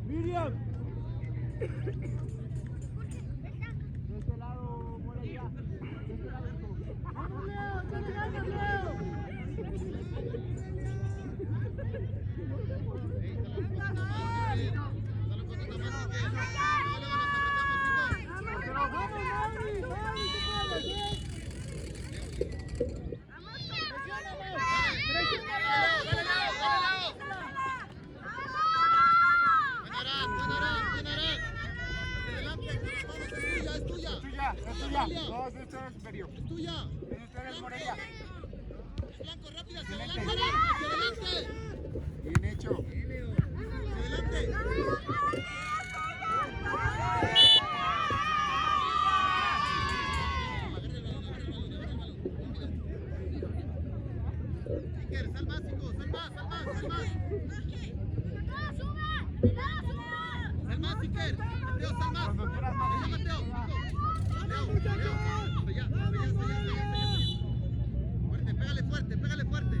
Miriam. De este lado, Morelia. De este lado, ¡vamos, Leo! ¡Vamos, Leo! No, es de ustedes, Imperio. Es tuya. Es de ustedes, Morelia. Blanco, rápido, hacia adelante. Hacia adelante. Bien hecho. Hacia adelante. Iker, sal más, hijo. Sal más. Sal más, Iker. Mateo, sal más. Cuando quieras, Mateo. Mateo. Fuerte, pégale fuerte.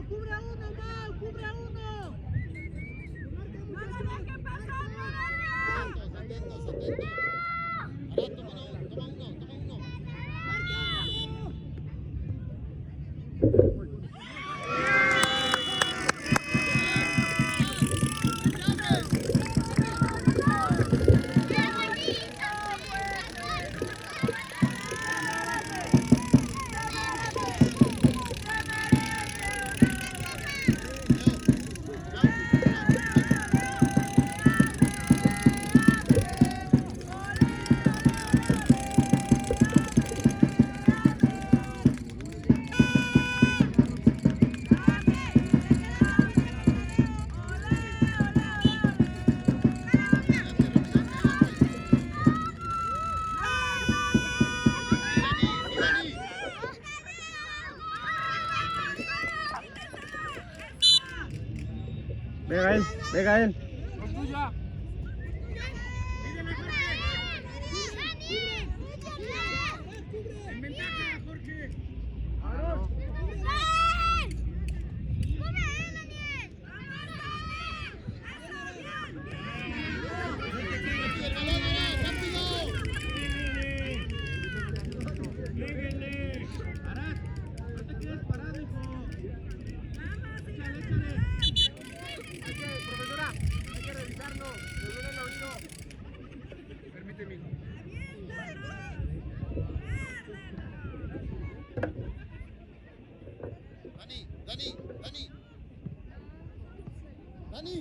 ¡Cubre a uno, Mau! ¡Cubre a uno! Atentos. Ahora toma uno. Pega él. ¡Es tuya! ¡En ventaja, Jorge! ¡Aaron! Arad, no te quedes parado, hijo. Échale. Profesora, hay que revisarlo. Me duele el oído. Permíteme, hijo. Dani.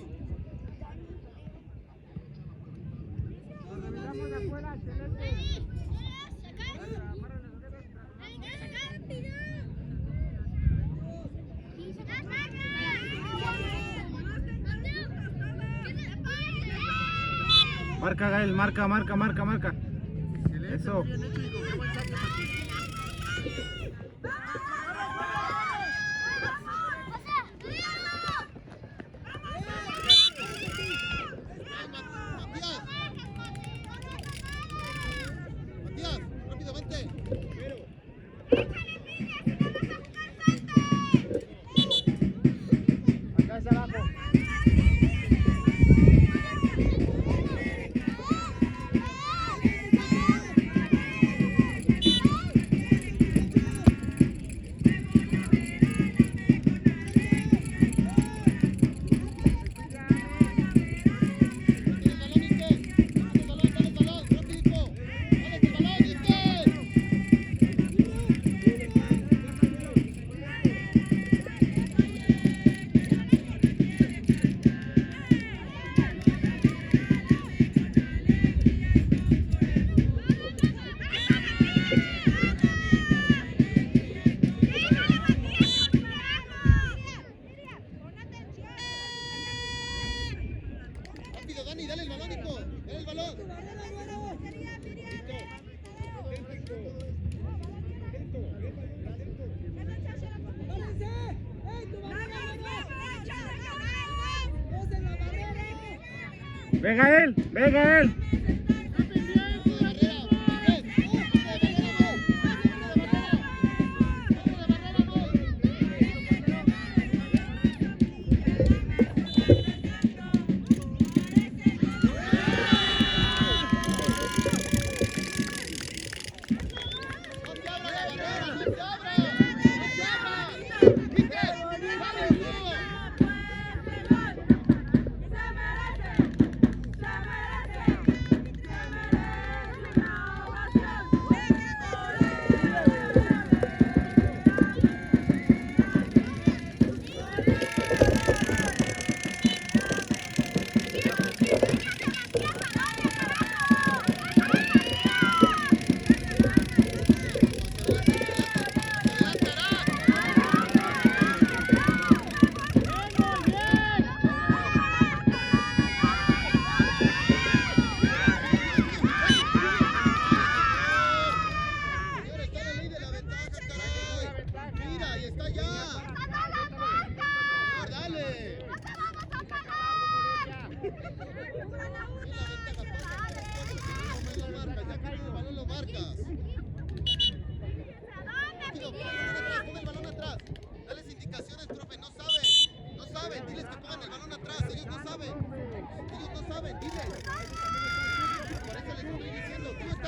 Nos revisamos de afuera, excelente. Marca, Gael, marca. Eso. Matías, rápido, vente. Acá es abajo. Venga él, venga él.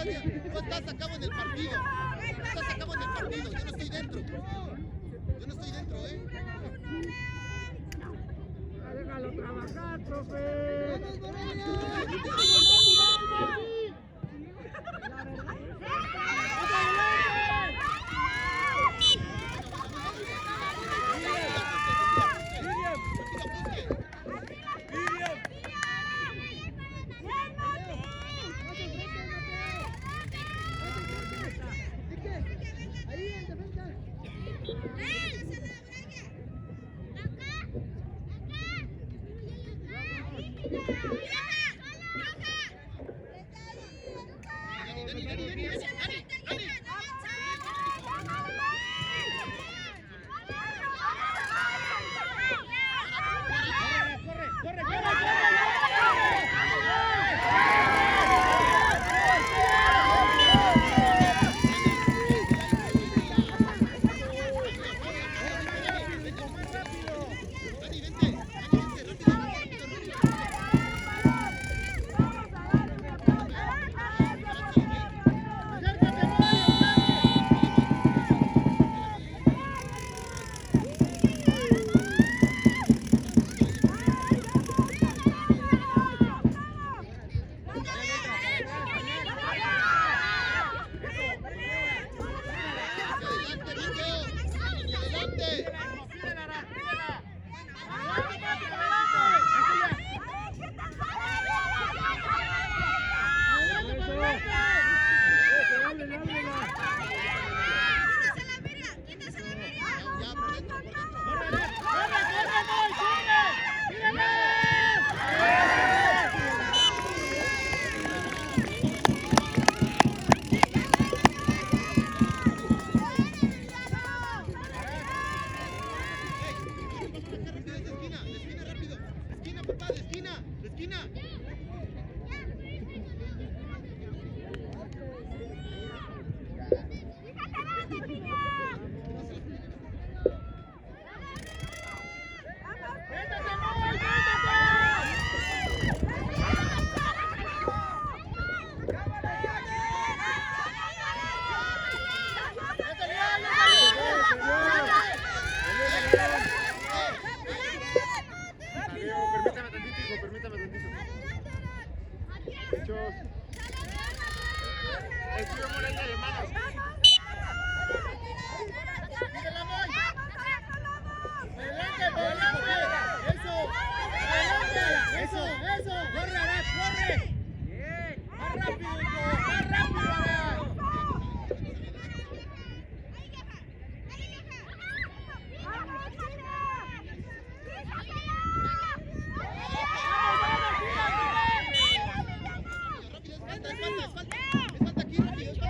Tú estás acá en el partido. Tú estás acá en el partido. Yo no estoy dentro. Yo no estoy dentro, Déjalo trabajar, profe. Es falta aquí, Rocío,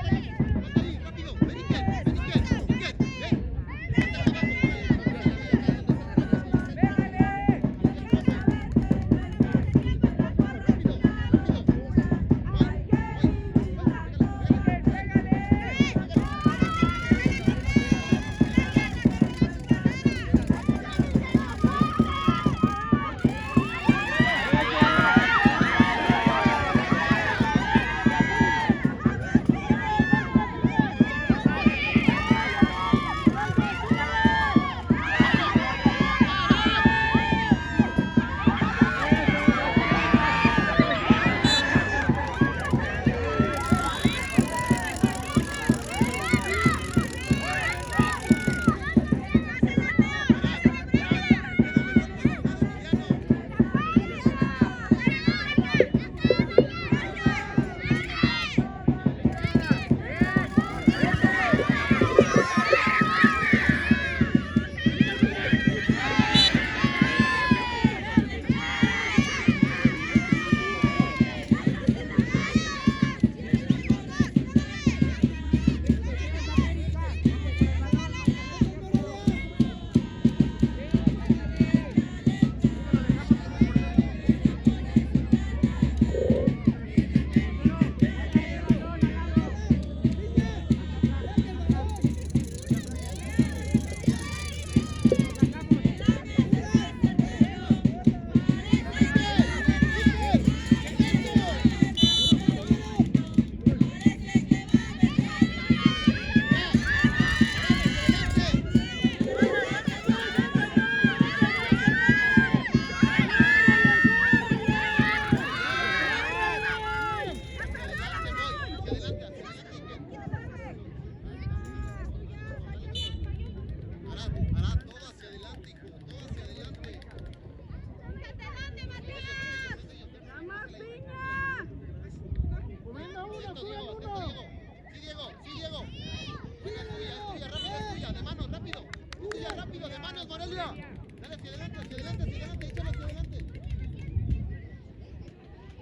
adelante, échalo hacia adelante.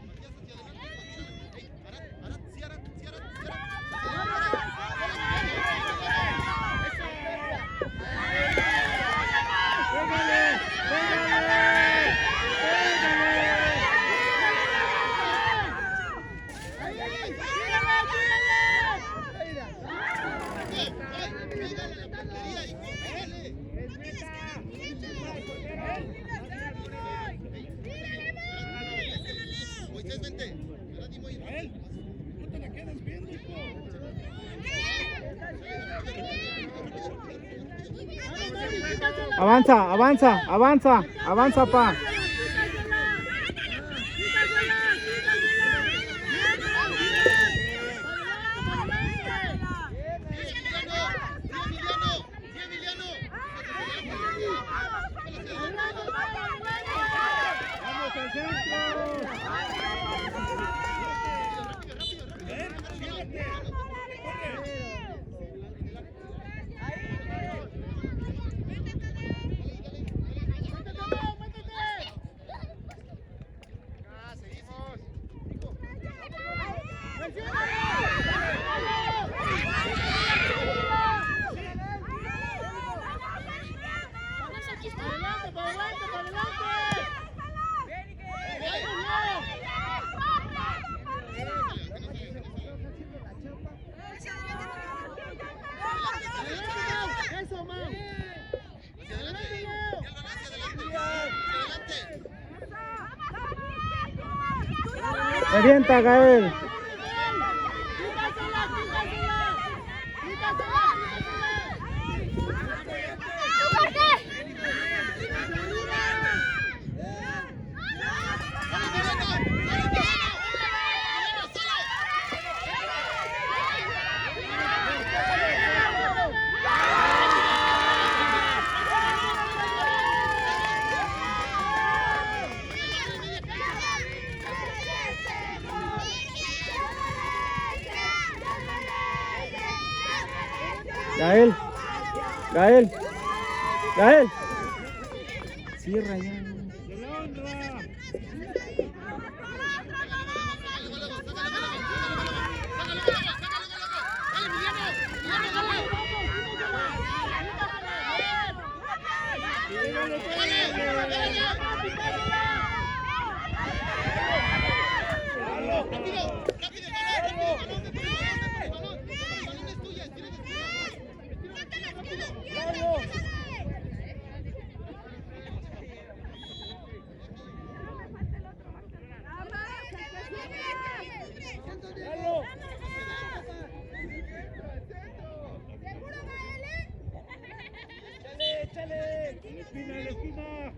Matías, hacia adelante. Ey, Arat, sí, Arat. Moisés, vente. Arat y Moisés. No te la quedas viendo, hijo. Avanza, pa. Vamos al centro. Revienta, Gael. Gael. Cierra ya. ¡Se la honra! ¡Échale! ¡En la esquina!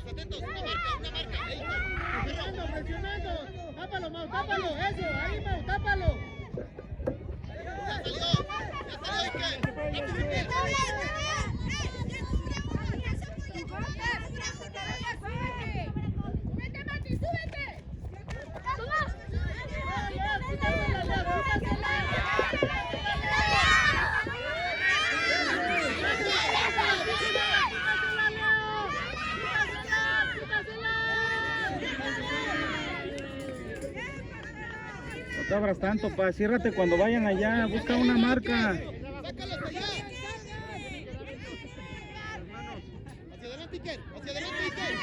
Atentos, una marca. Presionando. Tápalo, Mau, tápalo. Eso, ahí, Mau, tápalo. Ya salió, Iker. No te abras tanto, pa. Ciérrate cuando vayan allá. Busca una marca. Sácalo hasta allá. Hacia adelante, Iker. Hacia adelante, Iker.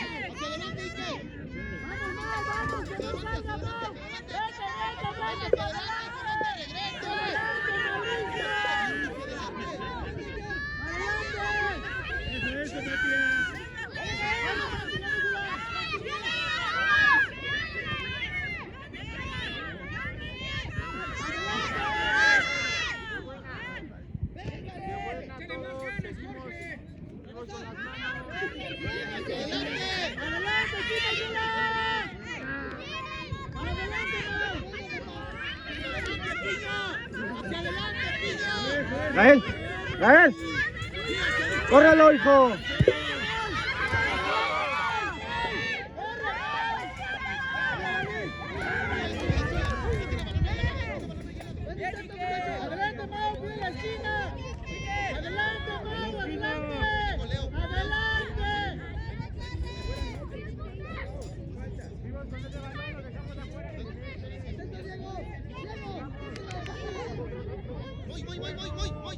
Vamos, que no salga, ¡Eso, Matías! Gael. Córrelo, hijo. Adelante, Mau, cuida la esquina. Adelante, Mau, adelante. Adelante. Voy.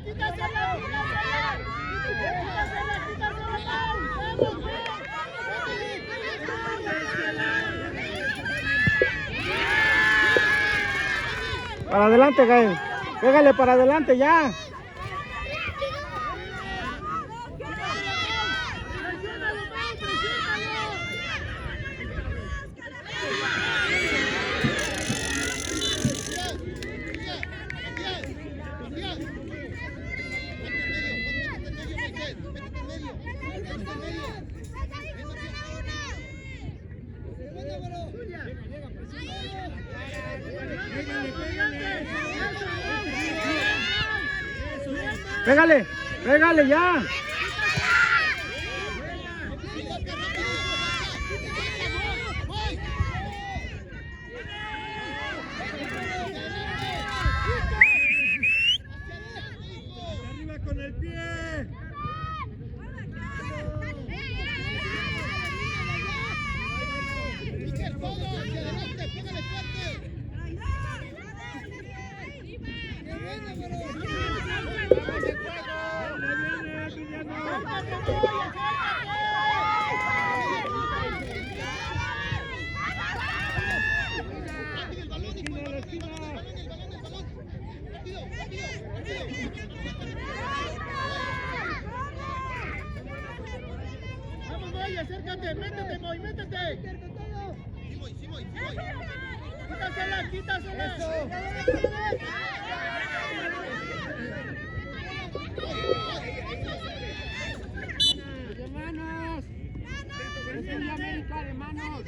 Quítasela. Para adelante, Gael. Pégale para adelante ya. Pégale ya. Arriba con el pie. Vamos, Moy, acércate, métete, Moy, métete. Sí voy. Quítasela. Hermanos. Es en América, hermanos.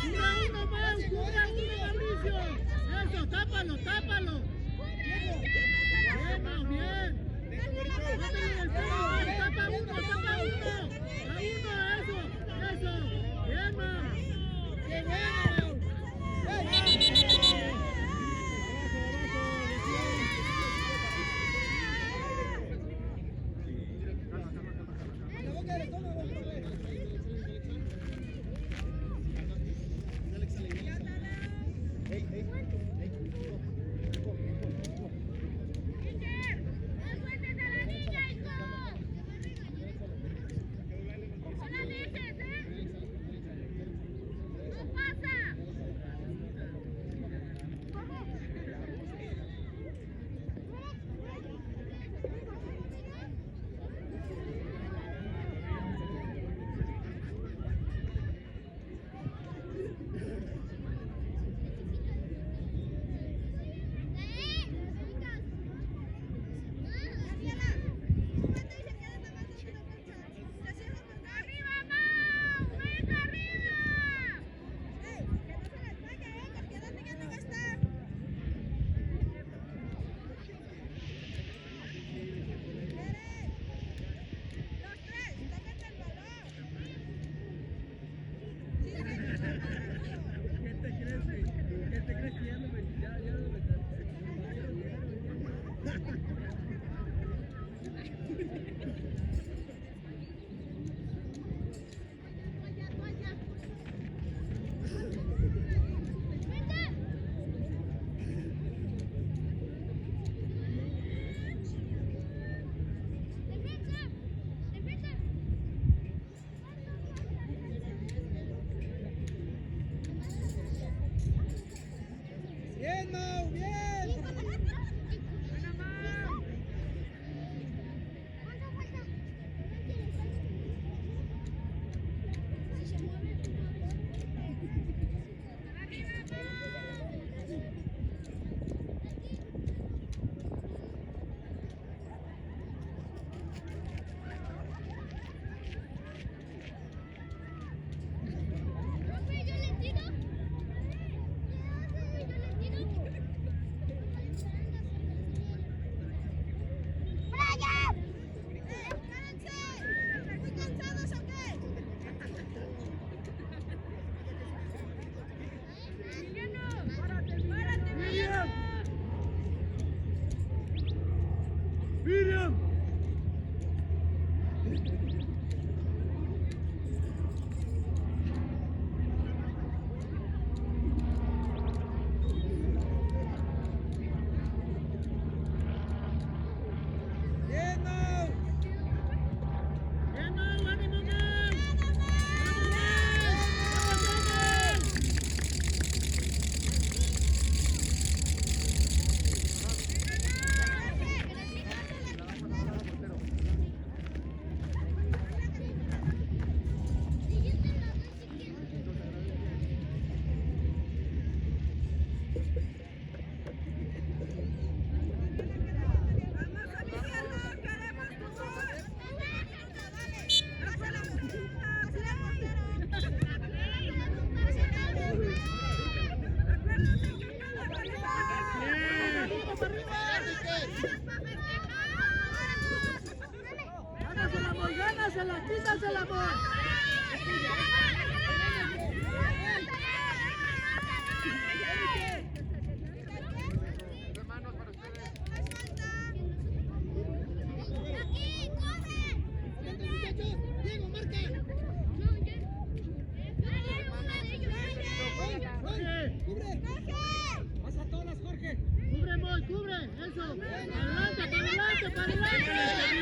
Cubra uno, Mauricio. Eso, tápalo. Bien, Mau, bien. Métele en el pecho, tapa uno. A uno, eso. Bien, Mau. Qué bueno, Mau. quítasela, amor. Diego, marca. Cubre. Pasa todas, Jorge. Cubre, Moy, cubre. Eso. Para adelante, para adelante, para adelante.